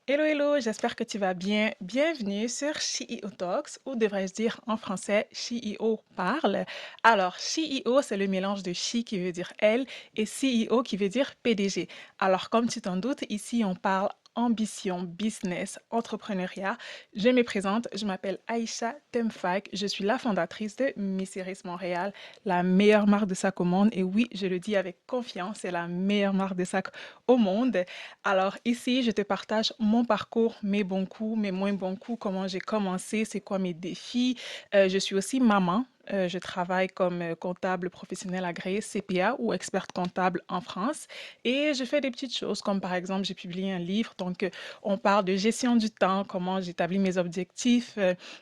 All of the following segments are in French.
Hello, hello, j'espère que tu vas bien. Bienvenue sur CEO Talks, ou devrais-je dire en français CEO parle. Alors, CEO, c'est le mélange de she qui veut dire elle et CEO qui veut dire PDG. Alors, comme tu t'en doutes, ici, on parle ambition, business, entrepreneuriat. Je me présente, je m'appelle Aïcha Temfak, je suis la fondatrice de Miss Iris Montréal, la meilleure marque de sac au monde. Et oui, je le dis avec confiance, c'est la meilleure marque de sac au monde. Alors ici, je te partage mon parcours, mes bons coups, mes moins bons coups, comment j'ai commencé, c'est quoi mes défis. Je suis aussi maman. Je travaille comme comptable professionnel agréé CPA ou experte comptable en France et je fais des petites choses comme par exemple j'ai publié un livre donc on parle de gestion du temps, comment j'établis mes objectifs,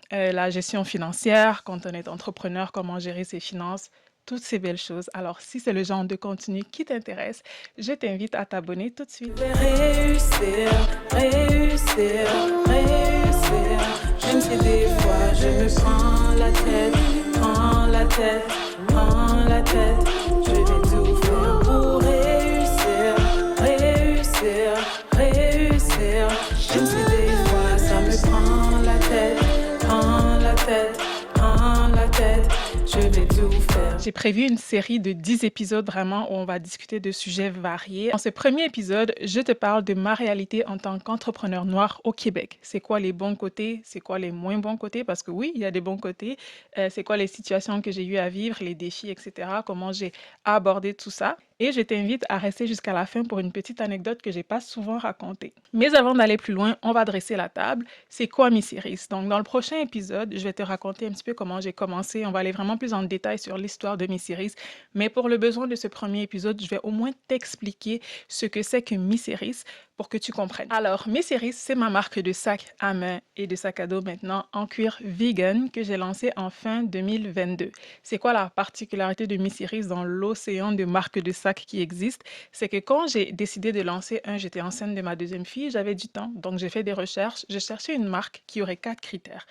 la gestion financière quand on est entrepreneur, comment gérer ses finances, toutes ces belles choses. Alors si c'est le genre de contenu qui t'intéresse, je t'invite à t'abonner tout de suite. Je vais réussir, réussir, réussir. Même si des fois je me prends la tête, prends la tête, prends la tête. Je vais tout faire pour réussir, réussir, réussir. Même si des fois ça me prend la tête, prends la tête, prends la tête. Je vais tout faire. J'ai prévu une série de 10 épisodes vraiment où on va discuter de sujets variés. Dans ce premier épisode, je te parle de ma réalité en tant qu'entrepreneur noir au Québec. C'est quoi les bons côtés, c'est quoi les moins bons côtés, parce que oui, il y a des bons côtés. C'est quoi les situations que j'ai eu à vivre, les défis, etc. Comment j'ai abordé tout ça. Et je t'invite à rester jusqu'à la fin pour une petite anecdote que j'ai pas souvent racontée. Mais avant d'aller plus loin, on va dresser la table. C'est quoi Miss Iris? Donc, dans le prochain épisode, je vais te raconter un petit peu comment j'ai commencé. On va aller vraiment plus en détail sur l'histoire de Miss Iris. Mais pour le besoin de ce premier épisode, je vais au moins t'expliquer ce que c'est que Miss Iris pour que tu comprennes. Alors, Miss Iris, c'est ma marque de sac à main et de sac à dos maintenant en cuir vegan que j'ai lancé en fin 2022. C'est quoi la particularité de Miss Iris dans l'océan de marques de sacs qui existent? C'est que quand j'ai décidé de lancer j'étais enceinte de ma deuxième fille, j'avais du temps, donc j'ai fait des recherches. Je cherchais une marque qui aurait 4 critères.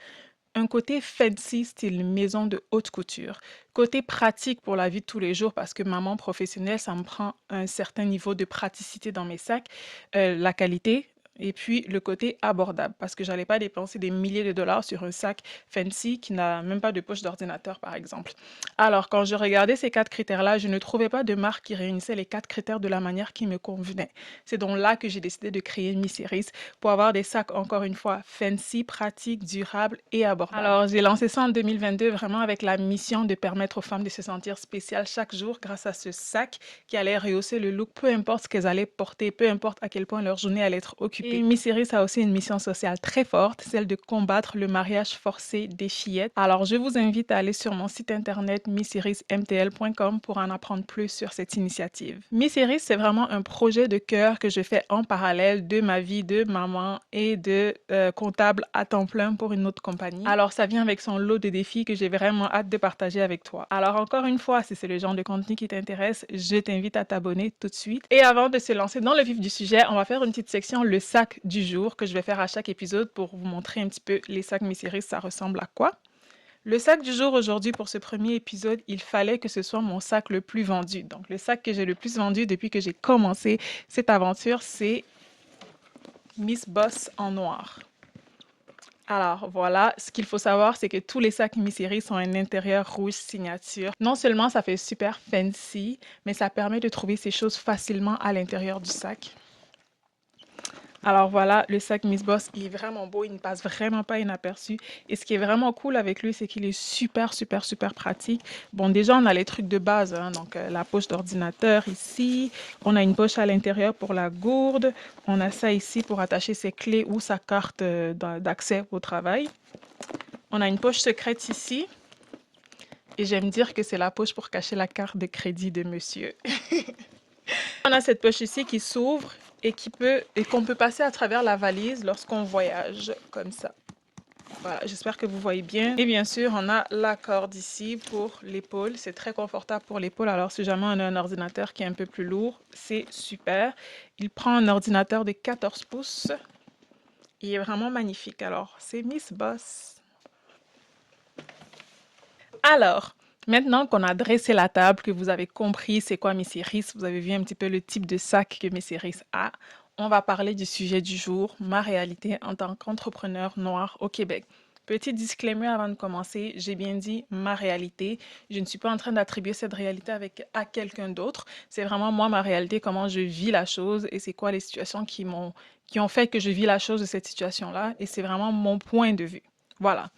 Un côté fancy, style maison de haute couture. Côté pratique pour la vie de tous les jours, parce que maman professionnelle, ça me prend un certain niveau de praticité dans mes sacs. La qualité. Et puis le côté abordable, parce que j'allais pas dépenser des milliers de dollars sur un sac fancy qui n'a même pas de poche d'ordinateur, par exemple. Alors, quand je regardais ces 4 critères-là, je ne trouvais pas de marque qui réunissait les 4 critères de la manière qui me convenait. C'est donc là que j'ai décidé de créer Miss Series pour avoir des sacs, encore une fois, fancy, pratiques, durables et abordables. Alors, j'ai lancé ça en 2022 vraiment avec la mission de permettre aux femmes de se sentir spéciales chaque jour grâce à ce sac qui allait rehausser le look, peu importe ce qu'elles allaient porter, peu importe à quel point leur journée allait être occupée. Et Miss Iris a aussi une mission sociale très forte, celle de combattre le mariage forcé des fillettes. Alors, je vous invite à aller sur mon site internet missirismtl.com pour en apprendre plus sur cette initiative. Miss Iris, c'est vraiment un projet de cœur que je fais en parallèle de ma vie de maman et de comptable à temps plein pour une autre compagnie. Alors, ça vient avec son lot de défis que j'ai vraiment hâte de partager avec toi. Alors, encore une fois, si c'est le genre de contenu qui t'intéresse, je t'invite à t'abonner tout de suite. Et avant de se lancer dans le vif du sujet, on va faire une petite section, le sac du jour, que je vais faire à chaque épisode pour vous montrer un petit peu les sacs Miss Iris, ça ressemble à quoi. Le sac du jour aujourd'hui pour ce premier épisode, il fallait que ce soit mon sac le plus vendu. Donc, le sac que j'ai le plus vendu depuis que j'ai commencé cette aventure, c'est Miss Boss en noir. Alors voilà, ce qu'il faut savoir, c'est que tous les sacs Miss Iris ont un intérieur rouge signature. Non seulement ça fait super fancy, mais ça permet de trouver ces choses facilement à l'intérieur du sac. Alors voilà, le sac Miss Boss, il est vraiment beau, il ne passe vraiment pas inaperçu. Et ce qui est vraiment cool avec lui, c'est qu'il est super, super, super pratique. Bon, déjà, on a les trucs de base, hein, donc la poche d'ordinateur ici. On a une poche à l'intérieur pour la gourde. On a ça ici pour attacher ses clés ou sa carte d'accès au travail. On a une poche secrète ici. Et j'aime dire que c'est la poche pour cacher la carte de crédit de monsieur. On a cette poche ici qui s'ouvre et qu'on peut passer à travers la valise lorsqu'on voyage, comme ça. Voilà, j'espère que vous voyez bien. Et bien sûr, on a la corde ici pour l'épaule. C'est très confortable pour l'épaule. Alors, si jamais on a un ordinateur qui est un peu plus lourd, c'est super. Il prend un ordinateur de 14 pouces. Il est vraiment magnifique. Alors, c'est Miss Boss. Alors, maintenant qu'on a dressé la table, que vous avez compris c'est quoi Miss Iris, vous avez vu un petit peu le type de sac que Miss Iris a, on va parler du sujet du jour, ma réalité en tant qu'entrepreneur noir au Québec. Petit disclaimer avant de commencer, j'ai bien dit ma réalité. Je ne suis pas en train d'attribuer cette réalité à quelqu'un d'autre. C'est vraiment moi, ma réalité, comment je vis la chose et c'est quoi les situations qui ont fait que je vis la chose de cette situation-là. Et c'est vraiment mon point de vue. Voilà.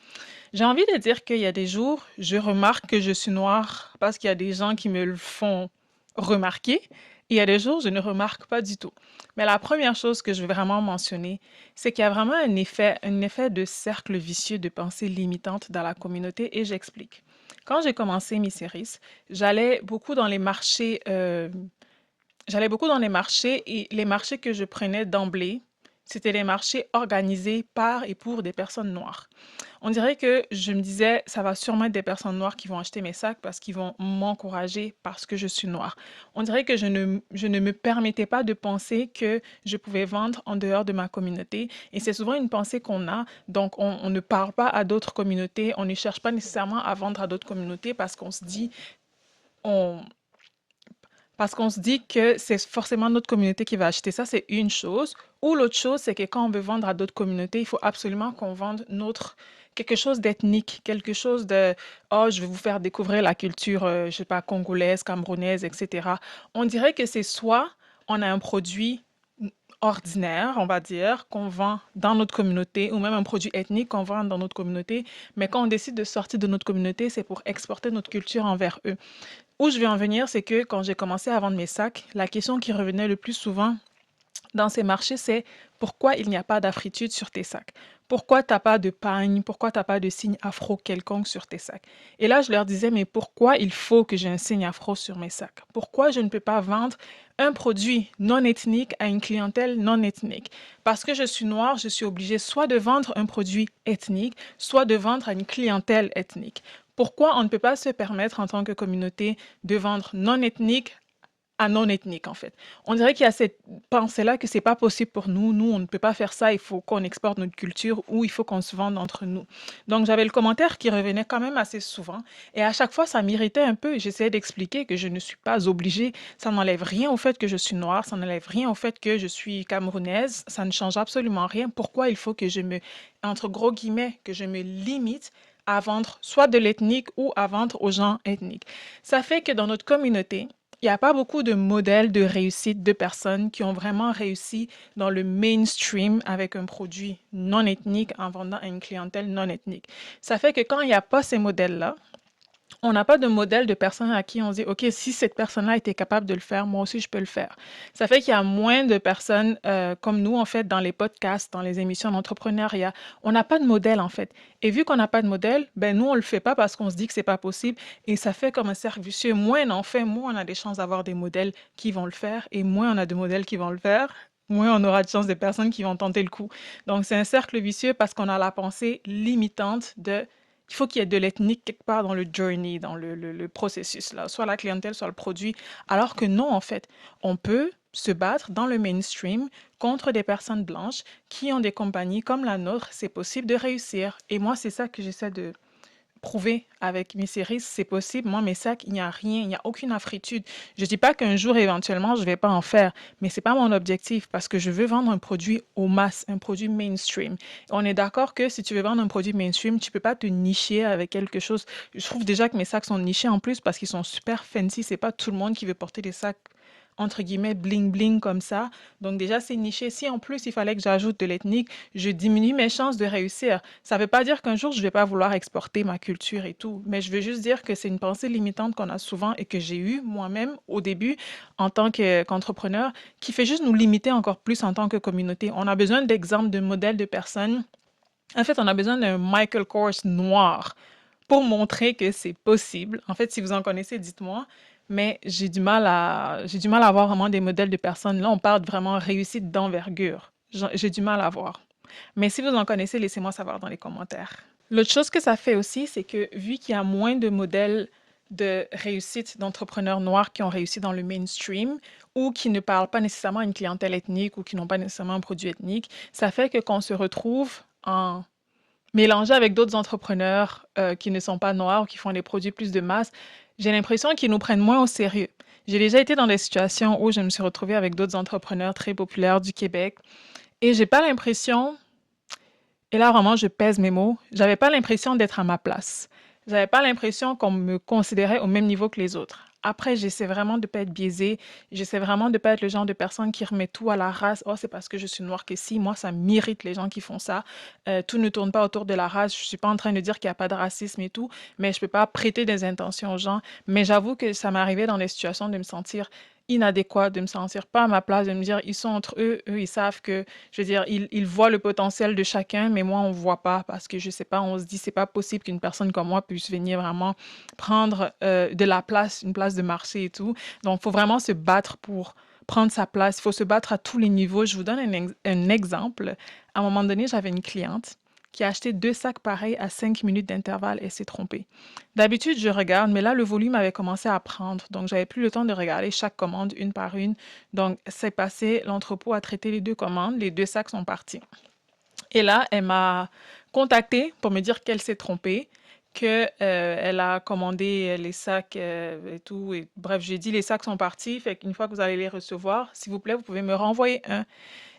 J'ai envie de dire qu'il y a des jours, je remarque que je suis noire parce qu'il y a des gens qui me le font remarquer. Et il y a des jours, je ne remarque pas du tout. Mais la première chose que je veux vraiment mentionner, c'est qu'il y a vraiment un effet de cercle vicieux de pensée limitante dans la communauté et j'explique. Quand j'ai commencé mes séries, j'allais beaucoup dans les marchés, j'allais beaucoup dans les marchés et les marchés que je prenais d'emblée, c'était des marchés organisés par et pour des personnes noires. On dirait que je me disais, ça va sûrement être des personnes noires qui vont acheter mes sacs parce qu'ils vont m'encourager parce que je suis noire. On dirait que je ne me permettais pas de penser que je pouvais vendre en dehors de ma communauté. Et c'est souvent une pensée qu'on a. Donc, on ne parle pas à d'autres communautés. On ne cherche pas nécessairement à vendre à d'autres communautés parce qu'on se dit, on, parce qu'on se dit que c'est forcément notre communauté qui va acheter ça, c'est une chose. Ou l'autre chose, c'est que quand on veut vendre à d'autres communautés, il faut absolument qu'on vende quelque chose d'ethnique, quelque chose de, oh, je vais vous faire découvrir la culture, je sais pas, congolaise, camerounaise, etc. On dirait que c'est soit on a un produit ordinaire, on va dire, qu'on vend dans notre communauté, ou même un produit ethnique qu'on vend dans notre communauté, mais quand on décide de sortir de notre communauté, c'est pour exporter notre culture envers eux. Où je vais en venir, c'est que quand j'ai commencé à vendre mes sacs, la question qui revenait le plus souvent dans ces marchés, c'est pourquoi il n'y a pas d'afritude sur tes sacs? Pourquoi t'as pas de pagne? Pourquoi t'as pas de signe afro quelconque sur tes sacs? Et là, je leur disais, mais pourquoi il faut que j'ai un signe afro sur mes sacs? Pourquoi je ne peux pas vendre un produit non ethnique à une clientèle non ethnique? Parce que je suis noire, je suis obligée soit de vendre un produit ethnique, soit de vendre à une clientèle ethnique. Pourquoi on ne peut pas se permettre en tant que communauté de vendre non ethnique à non ethnique, en fait. On dirait qu'il y a cette pensée-là que c'est pas possible pour nous. Nous, on ne peut pas faire ça. Il faut qu'on exporte notre culture ou il faut qu'on se vende entre nous. Donc, j'avais le commentaire qui revenait quand même assez souvent. Et à chaque fois, ça m'irritait un peu. J'essayais d'expliquer que je ne suis pas obligée. Ça n'enlève rien au fait que je suis noire. Ça n'enlève rien au fait que je suis camerounaise. Ça ne change absolument rien. Pourquoi il faut que entre gros guillemets, que je me limite à vendre soit de l'ethnique ou à vendre aux gens ethniques. Ça fait que dans notre communauté, il n'y a pas beaucoup de modèles de réussite de personnes qui ont vraiment réussi dans le mainstream avec un produit non ethnique en vendant à une clientèle non ethnique. Ça fait que quand il n'y a pas ces modèles-là, on n'a pas de modèle de personne à qui on dit, OK, si cette personne-là était capable de le faire, moi aussi, je peux le faire. Ça fait qu'il y a moins de personnes comme nous, en fait, dans les podcasts, dans les émissions d'entrepreneuriat. On n'a pas de modèle, en fait. Et vu qu'on n'a pas de modèle, ben nous, on le fait pas parce qu'on se dit que c'est pas possible. Et ça fait comme un cercle vicieux. Moins on en fait, moins on a des chances d'avoir des modèles qui vont le faire. Et moins on a de modèles qui vont le faire, moins on aura de chances de personnes qui vont tenter le coup. Donc, c'est un cercle vicieux parce qu'on a la pensée limitante de il faut qu'il y ait de l'ethnique quelque part dans le journey, dans le processus, là, soit la clientèle, soit le produit. Alors que non, en fait, on peut se battre dans le mainstream contre des personnes blanches qui ont des compagnies comme la nôtre. C'est possible de réussir. Et moi, c'est ça que j'essaie de prouver avec mes séries, c'est possible. Moi, mes sacs, il n'y a rien, il n'y a aucune afritude. Je dis pas qu'un jour, éventuellement, je vais pas en faire, mais c'est pas mon objectif parce que je veux vendre un produit aux masses, un produit mainstream. On est d'accord que si tu veux vendre un produit mainstream, tu peux pas te nicher avec quelque chose. Je trouve déjà que mes sacs sont nichés en plus parce qu'ils sont super fancy. C'est pas tout le monde qui veut porter des sacs entre guillemets bling bling comme ça. Donc déjà, c'est niché. Si en plus il fallait que j'ajoute de l'ethnique, je diminue mes chances de réussir. Ça ne veut pas dire qu'un jour je vais pas vouloir exporter ma culture et tout, mais je veux juste dire que c'est une pensée limitante qu'on a souvent et que j'ai eue moi-même au début en tant qu'entrepreneur, qui fait juste nous limiter encore plus en tant que communauté. On a besoin d'exemples, de modèles de personnes. En fait, on a besoin d'un Michael Kors noir pour montrer que c'est possible. En fait, si vous en connaissez, dites-moi. Mais j'ai du mal à avoir vraiment des modèles de personnes. Là, on parle vraiment réussite d'envergure. J'ai du mal à voir. Mais si vous en connaissez, laissez-moi savoir dans les commentaires. L'autre chose que ça fait aussi, c'est que vu qu'il y a moins de modèles de réussite d'entrepreneurs noirs qui ont réussi dans le mainstream ou qui ne parlent pas nécessairement à une clientèle ethnique ou qui n'ont pas nécessairement un produit ethnique, ça fait que quand on se retrouve en mélangé avec d'autres entrepreneurs qui ne sont pas noirs ou qui font des produits plus de masse, j'ai l'impression qu'ils nous prennent moins au sérieux. J'ai déjà été dans des situations où je me suis retrouvée avec d'autres entrepreneurs très populaires du Québec et j'ai pas l'impression, et là vraiment je pèse mes mots, j'avais pas l'impression d'être à ma place. J'avais pas l'impression qu'on me considérait au même niveau que les autres. Après, j'essaie vraiment de pas être biaisée, j'essaie vraiment de pas être le genre de personne qui remet tout à la race. Oh, c'est parce que je suis noire que si, moi ça m'irrite les gens qui font ça. Tout ne tourne pas autour de la race. Je suis pas en train de dire qu'il y a pas de racisme et tout, mais je peux pas prêter des intentions aux gens. Mais j'avoue que ça m'arrivait dans des situations de me sentir inadéquate, de me sentir pas à ma place, de me dire ils sont entre eux, eux ils savent que je veux dire, ils voient le potentiel de chacun, mais moi, on ne voit pas parce que je sais pas, on se dit, c'est pas possible qu'une personne comme moi puisse venir vraiment prendre de la place, une place de marché et tout. Donc, il faut vraiment se battre pour prendre sa place. Il faut se battre à tous les niveaux. Je vous donne un exemple. À un moment donné, j'avais une cliente qui a acheté 2 sacs pareils à 5 minutes d'intervalle et s'est trompée. D'habitude, je regarde, mais là, le volume avait commencé à prendre. Donc, j'avais plus le temps de regarder chaque commande une par une. Donc, c'est passé, l'entrepôt a traité les 2 commandes, les 2 sacs sont partis. Et là, elle m'a contactée pour me dire qu'elle s'est trompée, que elle a commandé les sacs et tout. Et bref, j'ai dit les sacs sont partis, fait qu'une fois que vous allez les recevoir, s'il vous plaît, vous pouvez me renvoyer un.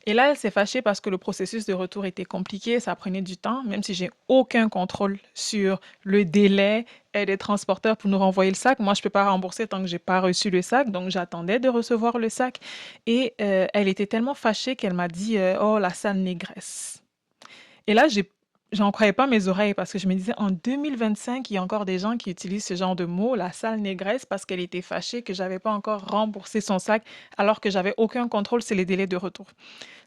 Et là, elle s'est fâchée parce que le processus de retour était compliqué, ça prenait du temps, même si j'ai aucun contrôle sur le délai des transporteurs pour nous renvoyer le sac. Moi, je peux pas rembourser tant que j'ai pas reçu le sac, donc j'attendais de recevoir le sac. Et elle était tellement fâchée qu'elle m'a dit Oh, la sale négresse. Et là, j'en croyais pas mes oreilles parce que je me disais, en 2025, il y a encore des gens qui utilisent ce genre de mot, la sale négresse, parce qu'elle était fâchée que j'avais pas encore remboursé son sac alors que j'avais aucun contrôle sur les délais de retour.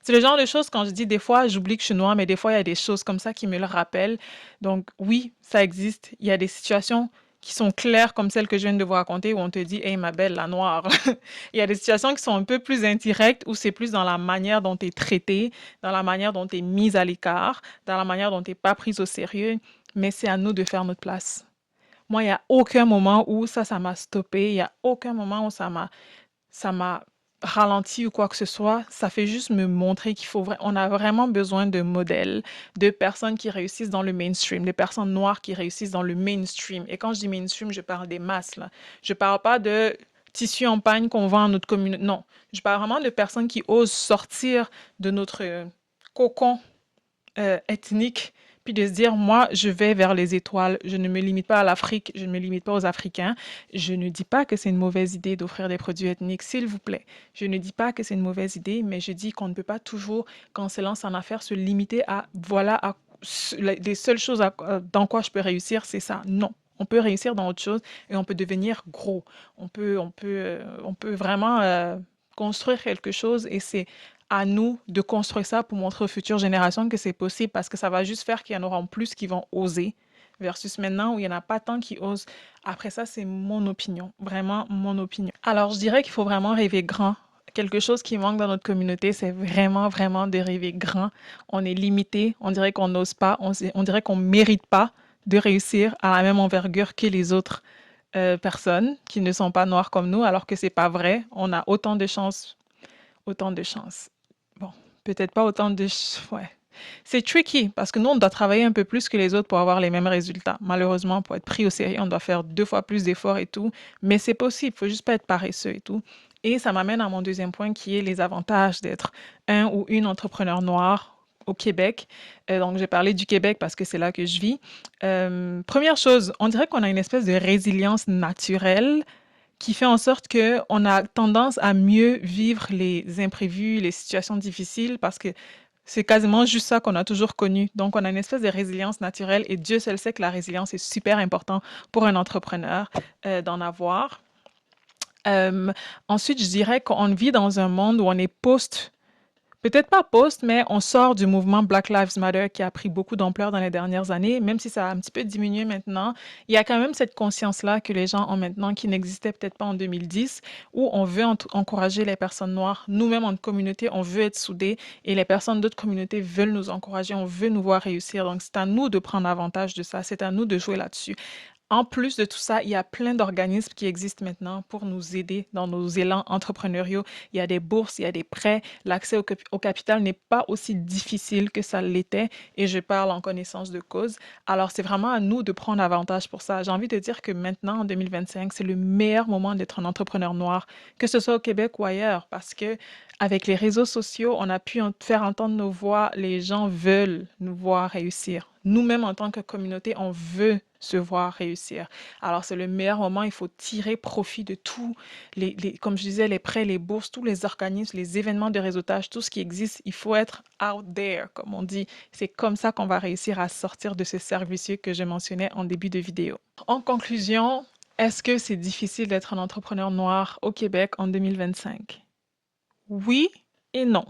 C'est le genre de choses, quand je dis des fois, j'oublie que je suis noire, mais des fois, il y a des choses comme ça qui me le rappellent. Donc, oui, ça existe. Il y a des situations qui sont claires comme celle que je viens de vous raconter où on te dit, hey, ma belle, la noire. Il y a des situations qui sont un peu plus indirectes où c'est plus dans la manière dont tu es traité, dans la manière dont tu es mise à l'écart, dans la manière dont tu n'es pas prise au sérieux. Mais c'est à nous de faire notre place. Moi, il n'y a aucun moment où ça m'a stoppé. Il n'y a aucun moment où ça m'a ralenti ou quoi que ce soit. Ça fait juste me montrer on a vraiment besoin de modèles, de personnes qui réussissent dans le mainstream, de personnes noires qui réussissent dans le mainstream. Et quand je dis mainstream, je parle des masses, là. Je parle pas de tissus en pagne qu'on vend à notre communauté. Non, je parle vraiment de personnes qui osent sortir de notre cocon ethnique, puis de se dire, moi, je vais vers les étoiles, je ne me limite pas à l'Afrique, je ne me limite pas aux Africains. Je ne dis pas que c'est une mauvaise idée d'offrir des produits ethniques, s'il vous plaît. Je ne dis pas que c'est une mauvaise idée, mais je dis qu'on ne peut pas toujours, quand on se lance en affaires, se limiter à, voilà, les seules choses dans quoi je peux réussir, c'est ça. Non. On peut réussir dans autre chose et on peut devenir gros. On peut vraiment construire quelque chose et c'est à nous de construire ça pour montrer aux futures générations que c'est possible parce que ça va juste faire qu'il y en aura plus qui vont oser versus maintenant où il n'y en a pas tant qui osent. Après ça, c'est mon opinion, vraiment mon opinion. Alors, je dirais qu'il faut vraiment rêver grand. Quelque chose qui manque dans notre communauté, c'est vraiment, vraiment de rêver grand. On est limité, on dirait qu'on n'ose pas, on dirait qu'on ne mérite pas de réussir à la même envergure que les autres personnes qui ne sont pas noires comme nous, alors que c'est pas vrai. On a autant de chances, autant de chances. Bon, peut-être pas autant de... Ouais. C'est tricky parce que nous, on doit travailler un peu plus que les autres pour avoir les mêmes résultats. Malheureusement, pour être pris au sérieux, on doit faire 2 fois plus d'efforts et tout. Mais c'est possible, il faut juste pas être paresseux et tout. Et ça m'amène à mon deuxième point qui est les avantages d'être un ou une entrepreneur noire au Québec. Donc, j'ai parlé du Québec parce que c'est là que je vis. Première chose, on dirait qu'on a une espèce de résilience naturelle qui fait en sorte qu'on a tendance à mieux vivre les imprévus, les situations difficiles, parce que c'est quasiment juste ça qu'on a toujours connu. Donc, on a une espèce de résilience naturelle et Dieu seul sait que la résilience est super important pour un entrepreneur d'en avoir. Euh, Ensuite, je dirais qu'on vit dans un monde où on est peut-être pas post, mais on sort du mouvement Black Lives Matter qui a pris beaucoup d'ampleur dans les dernières années, même si ça a un petit peu diminué maintenant. Il y a quand même cette conscience-là que les gens ont maintenant qui n'existait peut-être pas en 2010, où on veut encourager les personnes noires. Nous-mêmes, en communauté, on veut être soudés et les personnes d'autres communautés veulent nous encourager, on veut nous voir réussir. Donc, c'est à nous de prendre avantage de ça, c'est à nous de jouer là-dessus. En plus de tout ça, il y a plein d'organismes qui existent maintenant pour nous aider dans nos élans entrepreneuriaux. Il y a des bourses, il y a des prêts. L'accès au capital n'est pas aussi difficile que ça l'était et je parle en connaissance de cause. Alors, c'est vraiment à nous de prendre avantage pour ça. J'ai envie de dire que maintenant, en 2025, c'est le meilleur moment d'être un entrepreneur noir, que ce soit au Québec ou ailleurs, parce que avec les réseaux sociaux, on a pu faire entendre nos voix. Les gens veulent nous voir réussir. Nous-mêmes, en tant que communauté, on veut se voir réussir. Alors, c'est le meilleur moment. Il faut tirer profit de tout, comme je disais, les prêts, les bourses, tous les organismes, les événements de réseautage, tout ce qui existe. Il faut être out there, comme on dit. C'est comme ça qu'on va réussir à sortir de ce cercle vicieux que je mentionnais en début de vidéo. En conclusion, est-ce que c'est difficile d'être un entrepreneur noir au Québec en 2025? Oui et non.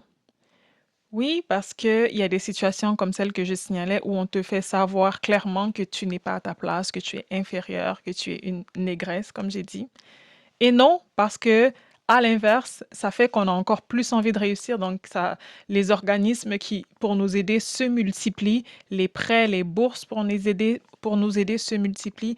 Oui, parce qu'il y a des situations comme celle que je signalais où on te fait savoir clairement que tu n'es pas à ta place, que tu es inférieur, que tu es une négresse, comme j'ai dit. Et non, parce que à l'inverse, ça fait qu'on a encore plus envie de réussir. Donc, ça, les organismes qui, pour nous aider, se multiplient. Les prêts, les bourses pour nous aider se multiplient.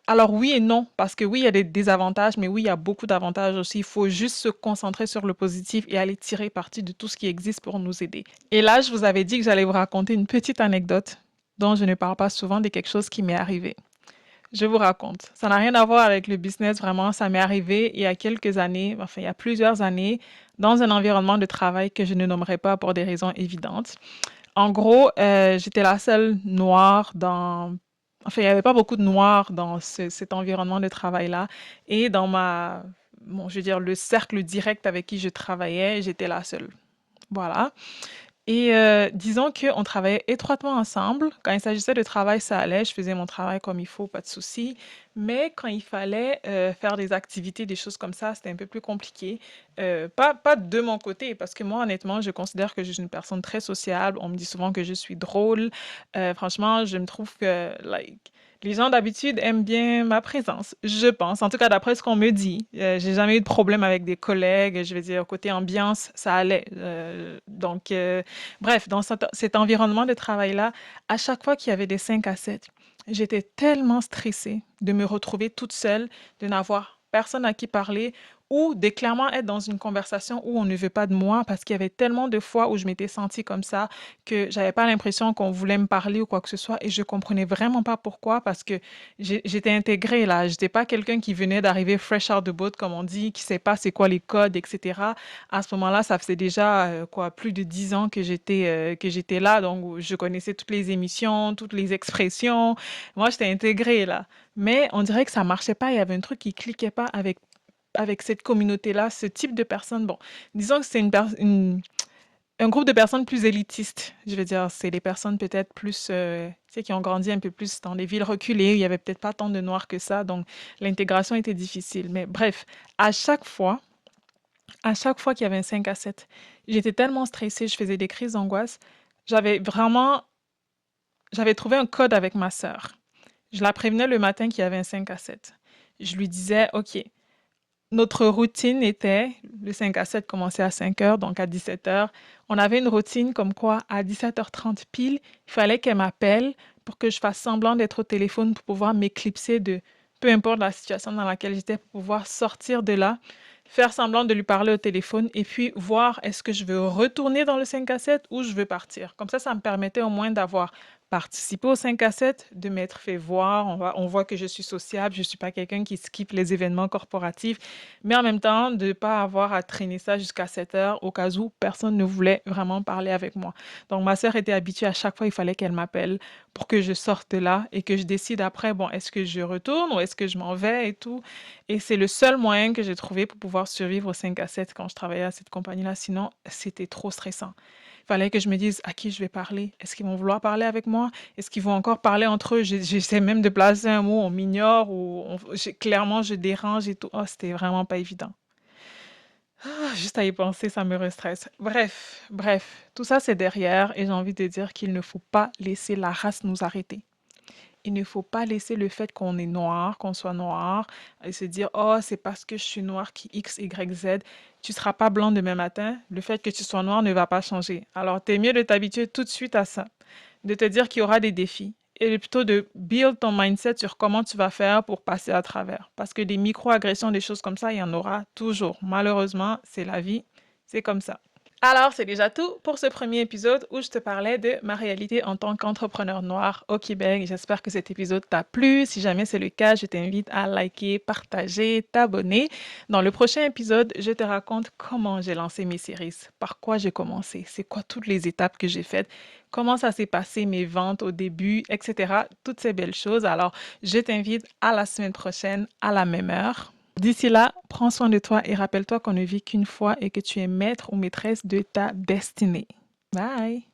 Alors oui et non, parce que oui, il y a des désavantages, mais oui, il y a beaucoup d'avantages aussi. Il faut juste se concentrer sur le positif et aller tirer parti de tout ce qui existe pour nous aider. Et là, je vous avais dit que j'allais vous raconter une petite anecdote dont je ne parle pas souvent de quelque chose qui m'est arrivé. Je vous raconte. Ça n'a rien à voir avec le business, vraiment. Ça m'est arrivé il y a quelques années, enfin, il y a plusieurs années, dans un environnement de travail que je ne nommerai pas pour des raisons évidentes. En gros, j'étais la seule noire dans... Enfin, il n'y avait pas beaucoup de noirs dans cet environnement de travail-là. Et dans bon, je veux dire, le cercle direct avec qui je travaillais, j'étais la seule. Voilà. Et disons qu'on travaillait étroitement ensemble. Quand il s'agissait de travail, ça allait. Je faisais mon travail comme il faut, pas de souci. Mais quand il fallait faire des activités, des choses comme ça, c'était un peu plus compliqué. Pas de mon côté, parce que moi, honnêtement, je considère que je suis une personne très sociable. On me dit souvent que je suis drôle. Franchement, je me trouve que, like, les gens d'habitude aiment bien ma présence, je pense. En tout cas, d'après ce qu'on me dit. J'ai jamais eu de problème avec des collègues. Je veux dire, côté ambiance, ça allait. Bref, dans cet environnement de travail-là, à chaque fois qu'il y avait des 5 à 7, j'étais tellement stressée de me retrouver toute seule, de n'avoir personne à qui parler ou de clairement être dans une conversation où on ne veut pas de moi parce qu'il y avait tellement de fois où je m'étais sentie comme ça que j'avais pas l'impression qu'on voulait me parler ou quoi que ce soit et je comprenais vraiment pas pourquoi parce que j'étais intégrée là. J'étais pas quelqu'un qui venait d'arriver fresh out the boat comme on dit, qui sait pas c'est quoi les codes, etc. À ce moment-là, ça faisait déjà quoi, plus de 10 ans que j'étais là, donc je connaissais toutes les émissions, toutes les expressions. Moi, j'étais intégrée là. Mais on dirait que ça marchait pas. Il y avait un truc qui cliquait pas avec cette communauté-là, ce type de personnes. Bon, disons que c'est un groupe de personnes plus élitistes. Je veux dire, c'est les personnes peut-être plus, tu sais, qui ont grandi un peu plus dans des villes reculées. Il y avait peut-être pas tant de noirs que ça, donc l'intégration était difficile. Mais bref, à chaque fois, à chaque fois qu'il y avait un 5 à 7, j'étais tellement stressée, je faisais des crises d'angoisse. J'avais vraiment, j'avais trouvé un code avec ma sœur. Je la prévenais le matin qu'il y avait un 5 à 7. Je lui disais, OK, notre routine était, le 5 à 7 commençait à 5 heures, donc à 17 heures. On avait une routine comme quoi, à 17h30 pile, il fallait qu'elle m'appelle pour que je fasse semblant d'être au téléphone pour pouvoir m'éclipser de peu importe la situation dans laquelle j'étais, pour pouvoir sortir de là, faire semblant de lui parler au téléphone et puis voir est-ce que je veux retourner dans le 5 à 7 ou je veux partir. Comme ça me permettait au moins d'avoir participé au 5 à 7, de m'être fait voir. On voit que je suis sociable, je ne suis pas quelqu'un qui skip les événements corporatifs, mais en même temps, de ne pas avoir à traîner ça jusqu'à 7 heures au cas où personne ne voulait vraiment parler avec moi. Donc, ma sœur était habituée à chaque fois, il fallait qu'elle m'appelle pour que je sorte de là et que je décide après, bon, est-ce que je retourne ou est-ce que je m'en vais et tout. Et c'est le seul moyen que j'ai trouvé pour pouvoir survivre au 5 à 7 quand je travaillais à cette compagnie-là. Sinon, c'était trop stressant. Il fallait que je me dise à qui je vais parler. Est-ce qu'ils vont vouloir parler avec moi? Est-ce qu'ils vont encore parler entre eux? J'essaie même de placer un mot, on m'ignore ou clairement je dérange et tout. Oh, c'était vraiment pas évident. Ah, juste à y penser, ça me restresse. Bref, tout ça c'est derrière et j'ai envie de dire qu'il ne faut pas laisser la race nous arrêter. Il ne faut pas laisser le fait qu'on est noir, qu'on soit noir, et se dire, oh, c'est parce que je suis noir qui X, Y, Z. Tu seras pas blanc demain matin. Le fait que tu sois noir ne va pas changer. Alors, t'es mieux de t'habituer tout de suite à ça, de te dire qu'il y aura des défis et plutôt de build ton mindset sur comment tu vas faire pour passer à travers. Parce que des micro-agressions, des choses comme ça, il y en aura toujours. Malheureusement, c'est la vie, c'est comme ça. Alors, c'est déjà tout pour ce premier épisode où je te parlais de ma réalité en tant qu'entrepreneur noir au Québec. J'espère que cet épisode t'a plu. Si jamais c'est le cas, je t'invite à liker, partager, t'abonner. Dans le prochain épisode, je te raconte comment j'ai lancé mes séries, par quoi j'ai commencé, c'est quoi toutes les étapes que j'ai faites, comment ça s'est passé, mes ventes au début, etc. Toutes ces belles choses. Alors, je t'invite à la semaine prochaine à la même heure. D'ici là, prends soin de toi et rappelle-toi qu'on ne vit qu'une fois et que tu es maître ou maîtresse de ta destinée. Bye!